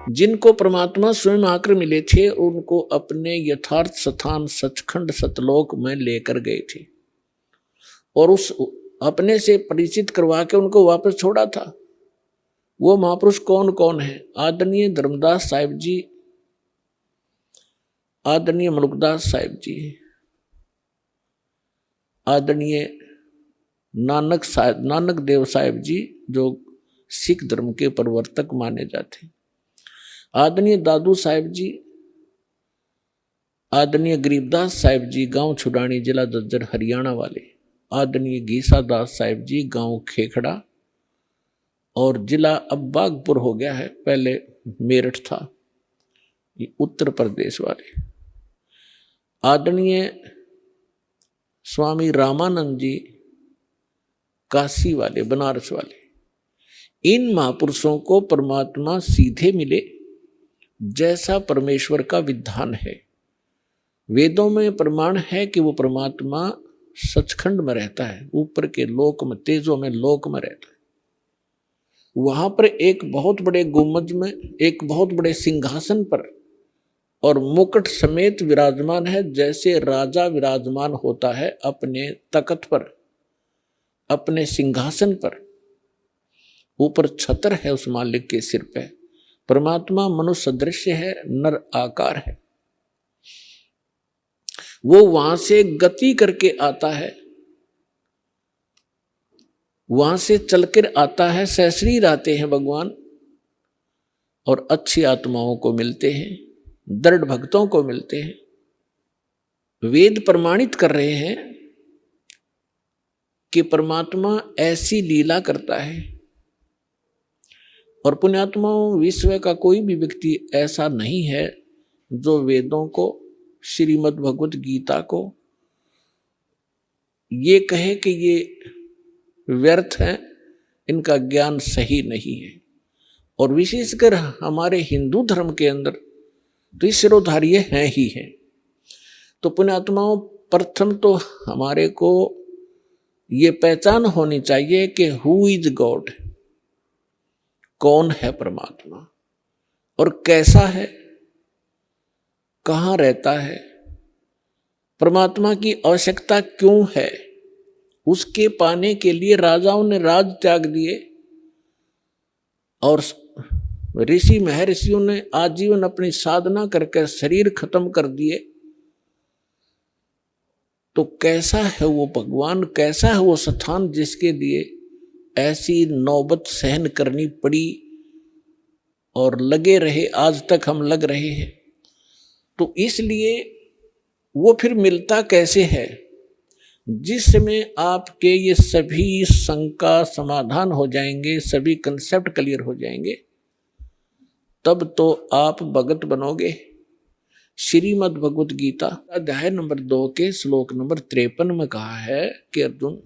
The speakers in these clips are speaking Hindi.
जिनको परमात्मा स्वयं आकर मिले थे उनको अपने यथार्थ स्थान सचखंड सतलोक में लेकर गए थे और उस अपने से परिचित करवा के उनको वापस छोड़ा था। वो महापुरुष कौन कौन है? आदरणीय धर्मदास साहिब जी, आदरणीय मलुकदास साहिब जी, आदरणीय नानक देव साहिब जी जो सिख धर्म के प्रवर्तक माने जाते, आदरणीय दादू साहिब जी, आदरणीय गरीबदास साहिब जी गांव छुडानी जिला दज्जर हरियाणा वाले, आदरणीय गीसा दास साहिब जी गांव खेखड़ा और जिला अब बागपुर हो गया है, पहले मेरठ था, ये उत्तर प्रदेश वाले, आदरणीय स्वामी रामानंद जी काशी वाले बनारस वाले। इन महापुरुषों को परमात्मा सीधे मिले जैसा परमेश्वर का विधान है। वेदों में प्रमाण है कि वो परमात्मा सचखंड में रहता है, ऊपर के लोक में, तेजों में लोक में रहता है। वहां पर एक बहुत बड़े गुंबज में, एक बहुत बड़े सिंहासन पर और मुकुट समेत विराजमान है, जैसे राजा विराजमान होता है अपने तख्त पर, अपने सिंहासन पर। ऊपर छत्र है उस मालिक के सिर पे। परमात्मा मनुष्य सदृश्य है, नर आकार है। वो वहां से गति करके आता है, वहां से चलकर आता है, सशरीर आते हैं भगवान और अच्छी आत्माओं को मिलते हैं, दृढ़ भक्तों को मिलते हैं। वेद प्रमाणित कर रहे हैं कि परमात्मा ऐसी लीला करता है और पुण्यात्माओं, विश्व का कोई भी व्यक्ति ऐसा नहीं है जो वेदों को, श्रीमद् भगवत गीता को ये कहे कि ये व्यर्थ है, इनका ज्ञान सही नहीं है। और विशेषकर हमारे हिंदू धर्म के अंदर तो ये सिरोधार्य हैं ही हैं। तो पुण्यात्माओं, प्रथम तो हमारे को ये पहचान होनी चाहिए कि हु इज गॉड, कौन है परमात्मा और कैसा है, कहाँ रहता है, परमात्मा की आवश्यकता क्यों है। उसके पाने के लिए राजाओं ने राज त्याग दिए और ऋषि महर्षियों ने आजीवन अपनी साधना करके शरीर खत्म कर दिए। तो कैसा है वो भगवान, कैसा है वो स्थान जिसके लिए ऐसी नौबत सहन करनी पड़ी और लगे रहे, आज तक हम लग रहे हैं। तो इसलिए वो फिर मिलता कैसे है? जिसमें आपके ये सभी शंका समाधान हो जाएंगे, सभी कंसेप्ट क्लियर हो जाएंगे, तब तो आप भगत बनोगे। श्रीमद् भगवत गीता अध्याय नंबर 2 के श्लोक नंबर 53 में कहा है कि अर्जुन,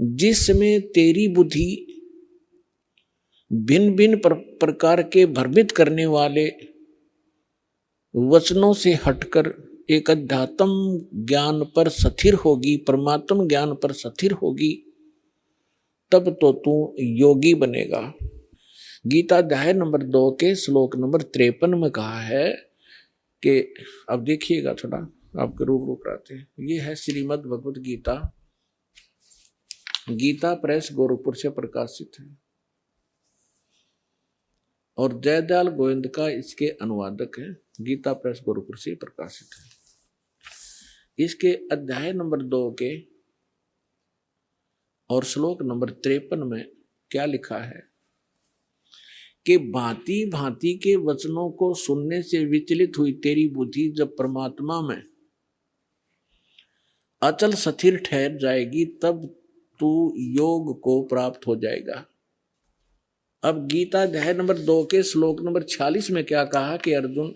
जिसमें तेरी बुद्धि भिन्न भिन्न प्रकार के भ्रमित करने वाले वचनों से हटकर एक अध्यात्म ज्ञान पर स्थिर होगी, परमात्म ज्ञान पर स्थिर होगी, तब तो तू योगी बनेगा। गीता अध्याय नंबर 2 के श्लोक नंबर 53 में कहा है कि, अब देखिएगा थोड़ा आपके रूप कराते हैं। ये है श्रीमद् भगवत गीता, गीता प्रेस गोरखपुर से प्रकाशित है और जयदयाल गोविंद का इसके अनुवादक है। गीता प्रेस गोरखपुर से प्रकाशित है। इसके अध्याय नंबर 2 के और श्लोक नंबर 53 में क्या लिखा है कि भांति भांति के वचनों को सुनने से विचलित हुई तेरी बुद्धि जब परमात्मा में अचल स्थिर ठहर जाएगी, तब तू योग को प्राप्त हो जाएगा। अब गीता अध्याय नंबर 2 के श्लोक नंबर 46 में क्या कहा कि अर्जुन,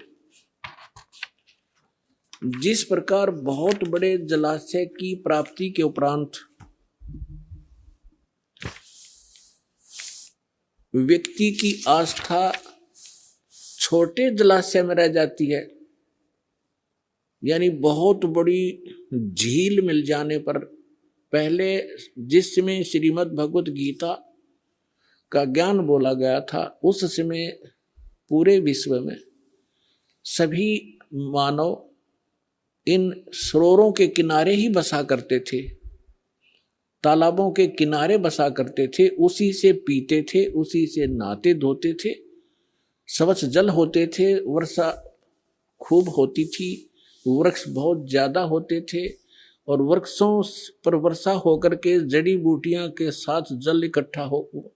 जिस प्रकार बहुत बड़े जलाशय की प्राप्ति के उपरांत व्यक्ति की आस्था छोटे जलाशय में रह जाती है, यानी बहुत बड़ी झील मिल जाने पर, पहले जिसमें श्रीमद् भगवत गीता का ज्ञान बोला गया था, उस समय पूरे विश्व में सभी मानव इन सरोवरों के किनारे ही बसा करते थे, तालाबों के किनारे बसा करते थे, उसी से पीते थे, उसी से नहाते धोते थे, स्वच्छ जल होते थे, वर्षा खूब होती थी, वृक्ष बहुत ज्यादा होते थे और वृक्षों पर वर्षा होकर के जड़ी बूटियां के साथ जल इकट्ठा हो,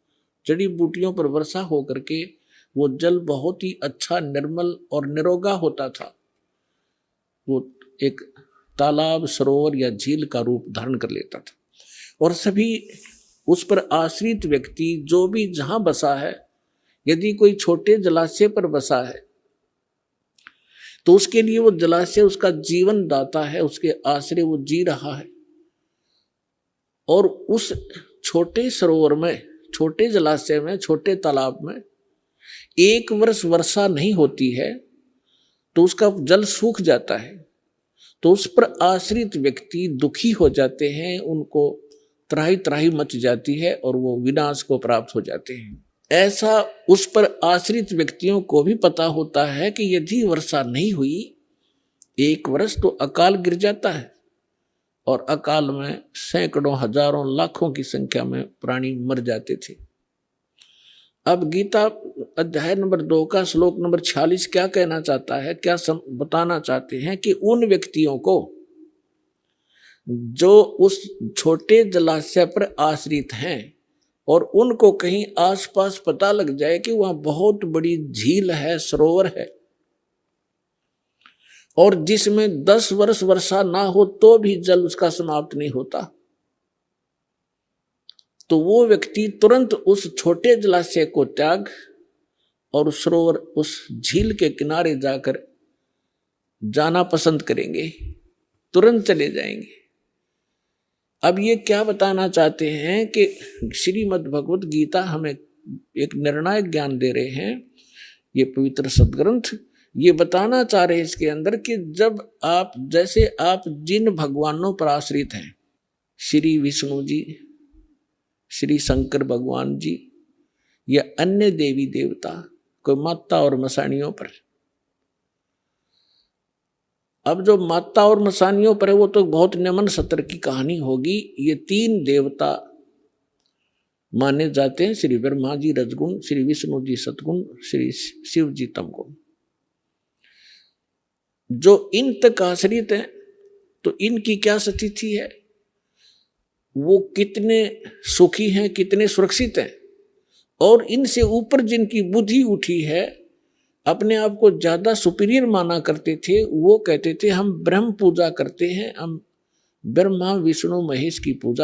जड़ी बूटियों पर वर्षा होकर के वो जल बहुत ही अच्छा, निर्मल और निरोगा होता था। वो एक तालाब, सरोवर या झील का रूप धारण कर लेता था और सभी उस पर आश्रित व्यक्ति जो भी जहां बसा है, यदि कोई छोटे जलाशय पर बसा है तो उसके लिए वो जलाशय उसका जीवन दाता है, उसके आश्रय वो जी रहा है। और उस छोटे सरोवर में, छोटे जलाशय में, छोटे तालाब में 1 वर्ष वर्षा नहीं होती है तो उसका जल सूख जाता है, तो उस पर आश्रित व्यक्ति दुखी हो जाते हैं, उनको त्राही त्राही मच जाती है और वो विनाश को प्राप्त हो जाते हैं। ऐसा उस पर आश्रित व्यक्तियों को भी पता होता है कि यदि वर्षा नहीं हुई 1 वर्ष तो अकाल गिर जाता है और अकाल में सैकड़ों, हजारों, लाखों की संख्या में प्राणी मर जाते थे। अब गीता अध्याय नंबर 2 का श्लोक नंबर 46 क्या कहना चाहता है, क्या बताना चाहते हैं कि उन व्यक्तियों को जो उस छोटे जलाशय पर आश्रित हैं और उनको कहीं आसपास पता लग जाए कि वहां बहुत बड़ी झील है, सरोवर है और जिसमें 10 वर्ष वर्षा ना हो तो भी जल उसका समाप्त नहीं होता, तो वो व्यक्ति तुरंत उस छोटे जलाशय को त्याग और सरोवर, उस झील के किनारे जाकर जाना पसंद करेंगे, तुरंत चले जाएंगे। अब ये क्या बताना चाहते हैं कि श्रीमद् भगवत गीता हमें एक निर्णायक ज्ञान दे रहे हैं, ये पवित्र सदग्रंथ ये बताना चाह रहे हैं इसके अंदर कि जब आप, जैसे आप जिन भगवानों पर आश्रित हैं, श्री विष्णु जी, श्री शंकर भगवान जी या अन्य देवी देवता, कोई माता और मसानियों पर, अब जो माता और मसानियों पर है वो तो बहुत निम्न सत्र की कहानी होगी। ये 3 देवता माने जाते हैं, श्री ब्रह्मा जी रजगुण, श्री विष्णु जी सतगुण, श्री शिव जी तमगुण। जो इन तक आश्रित हैं तो इनकी क्या स्थिति है, वो कितने सुखी हैं, कितने सुरक्षित हैं। और इनसे ऊपर जिनकी बुद्धि उठी है, अपने आप को ज्यादा सुपीरियर माना करते थे, वो कहते थे हम ब्रह्म पूजा करते हैं, हम ब्रह्मा विष्णु महेश की पूजा